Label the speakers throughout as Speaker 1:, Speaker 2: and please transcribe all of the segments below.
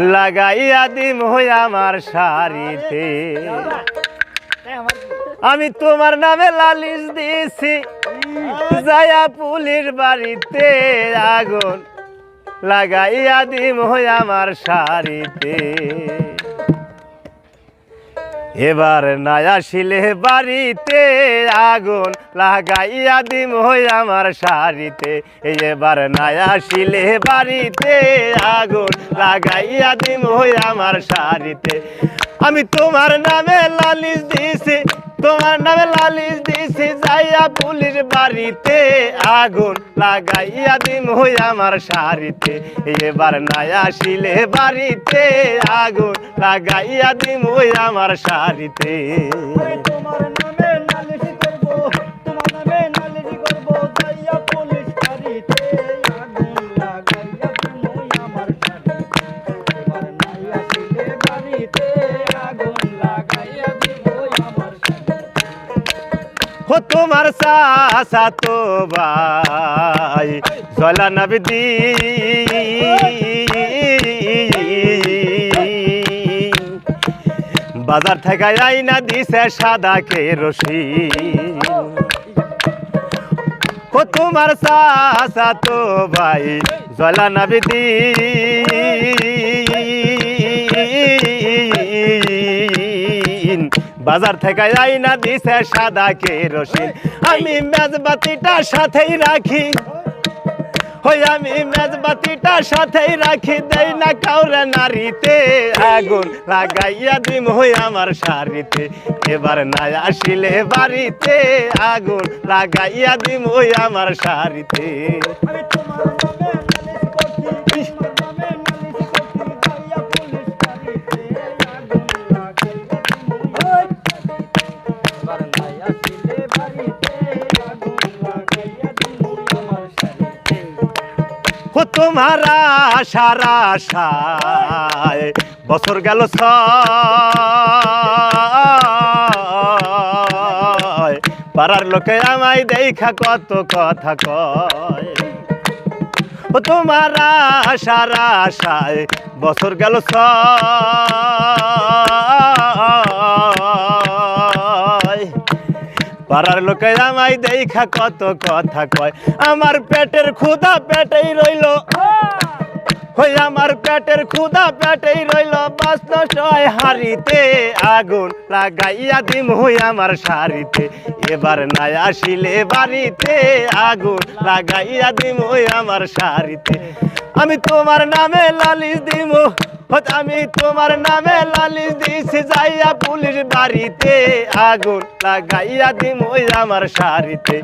Speaker 1: লাগাইয়া দিম হই আমার শাড়িতে আমি তোমার নামে লালিশ দিয়েছি যায়া পুলিশ বাড়িতে আগুন লাগাইয়া দিম হই আমার শাড়িতে এবার না আসিলে বাড়িতে আগুন লাগাইয়া দিম হই আমার শাড়িতে এবার না আসিলে বাড়িতে আগুন লাগাইয়া দিম হই আমার শাড়িতে আমি তোমার নামে লালিশ দিছি তোমার নামে লালিশ দিছি যাইয়া পুলিশ বাড়িতে আগুন লাগাইয়া দিম হই আমার শাড়িতে এবার না আসিলে বাড়িতে আগুন লাগাইয়া দিম হই আমার শাড়িতে
Speaker 2: তোমার নামে নালিশ করব তোমার নামে নালিশ করব যাইয়া পুলিশ বাড়িতে আগুন লাগাইয়া দিমু আমার শাড়িতে এবার নাই আসিলে বাড়িতে আগুন লাগাইয়া দিমু আমার শাড়িতে
Speaker 1: ও তোমার চাচা তো ভাই জলা নবদি বাজার থেকে আইনা দিছে সাদা কেরোসিন ও তোমার চাচা তো ভাই জলা নবদি বাজার থেকে আইনা দিছে সাদা কেরোসিন আমি মেজবাতিটা সাথেই রাখি হই আমি মেজবাতিটা সাথেই রাখি দেই না কাউরে নারীতে আগুন লাগাইয়া দিম হই আমার শাড়িতে এবার না আসিলে বাড়িতে আগুন লাগাইয়া দিম হই আমার শাড়িতে ও তোমার আশার আশায় বছর গেল ছয় পাড়ার লোকে আমায় দেখা কত কথা কয় ও তোমার আশার আশায় বছর গেল ছয় পাড়ার লোকে আমায় দেখা কত কথা কয় আমার পেটের ক্ষুধা পেটেই রইল হই আমার পেটের ক্ষুধা পেটেই রইল বাস্ত সয় হাড়িতে আগুন লাগাইয়া দিম হই আমার শাড়িতে এবার না আসিলে বাড়িতে আগুন লাগাইয়া দিম হই আমার শাড়িতে আমি তোমার নামে লালিশ দিম আমি তোমার নামে লালিশ দিছি যাইয়া পুলিশ বাড়িতে আগুন লাগাইয়া দিম ওই আমার শাড়িতে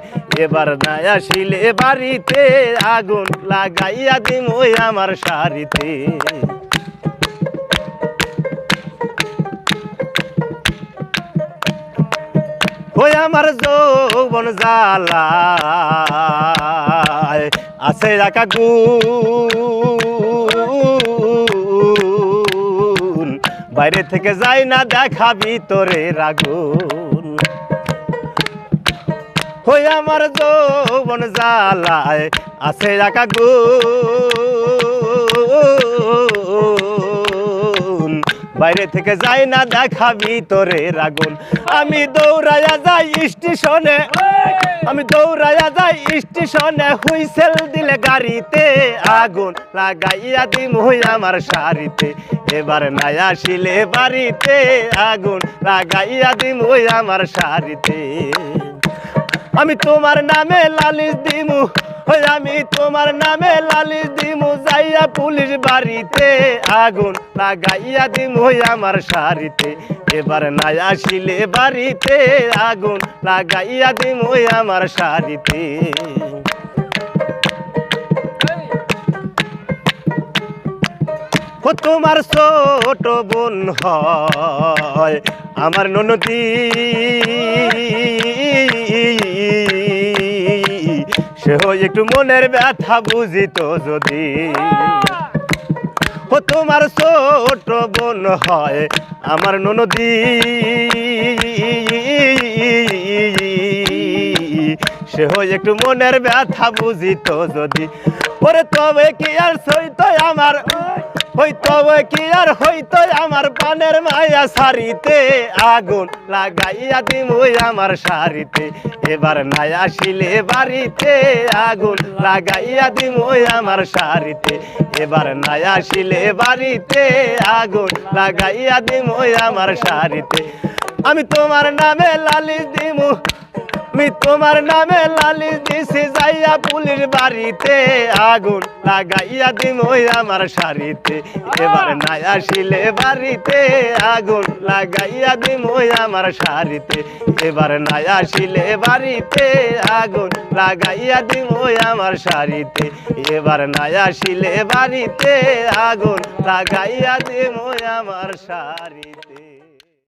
Speaker 1: এবার না আসিলে বাড়িতে আগুন লাগাইয়া দিম ওই আমার শাড়িতে ওই আমার যৌবন জ্বালায় আছে রাখা গুণ বাইরে থেকে যাই না দেখা ভিতরে আগুন ওই আমার যৌবন জ্বালায় আছে রাখা গুণ বাইরে থেকে যাই না দেখা ভিতরে আগুন আমি দৌড়াইয়া যাই স্টেশনে আমি দৌড়াইয়া যাই স্টেশনে হুইসেল দিলে গাড়িতে আগুন লাগাইয়া দিম হই আমার শাড়িতে এবার না আসিলে বাড়িতে আগুন লাগাইয়া দিম হই আমার শাড়িতে আমি তোমার নামে লালিশ দিমু ওই আমি তোমার নামে লালিশ দিমু যাইয়া পুলিশ বাড়িতে আগুন লাগাইয়া দিমু ওই আমার শাড়িতে এবার না আসিলে বাড়িতে আগুন লাগাইয়া দিমু ওই আমার শাড়িতে ও তোমার ছোট বোন হয় আমার ননদী সে একটু মনের ব্যথা বুঝিত যদি ও তোমার ছোট বোন হয় আমার ননদী সে একটু মনের ব্যথা বুঝিত যদি ওরে তবে কি আর সইত আমার হইতো কি আর হইতো আমার পানের মায়া শাড়িতে আগুন লাগাইয়া দিমু আমার শাড়িতে এবার নাই আসিলে বাড়িতে আগুন লাগাইয়া দিমু আমার শাড়িতে এবার নাই আসিলে বাড়িতে আগুন লাগাইয়া দিমু আমার শাড়িতে আমি তোমার নামে লালিশ দিমু আমি তোমার নামে লালিশ দিছি যাইয়া পুলিশ বাড়িতে আগুন লাগাইয়া দিমু আমার শাড়িতে এবার নাই আসিলে বাড়িতে আগুন লাগাইয়া দিমু আমার শাড়িতে এবার নাই আসিলে বাড়িতে আগুন লাগাইয়া দিমু আমার শাড়িতে এবার নাই আসিলে বাড়িতে আগুন লাগাইয়া দিমু আমার শাড়িতে।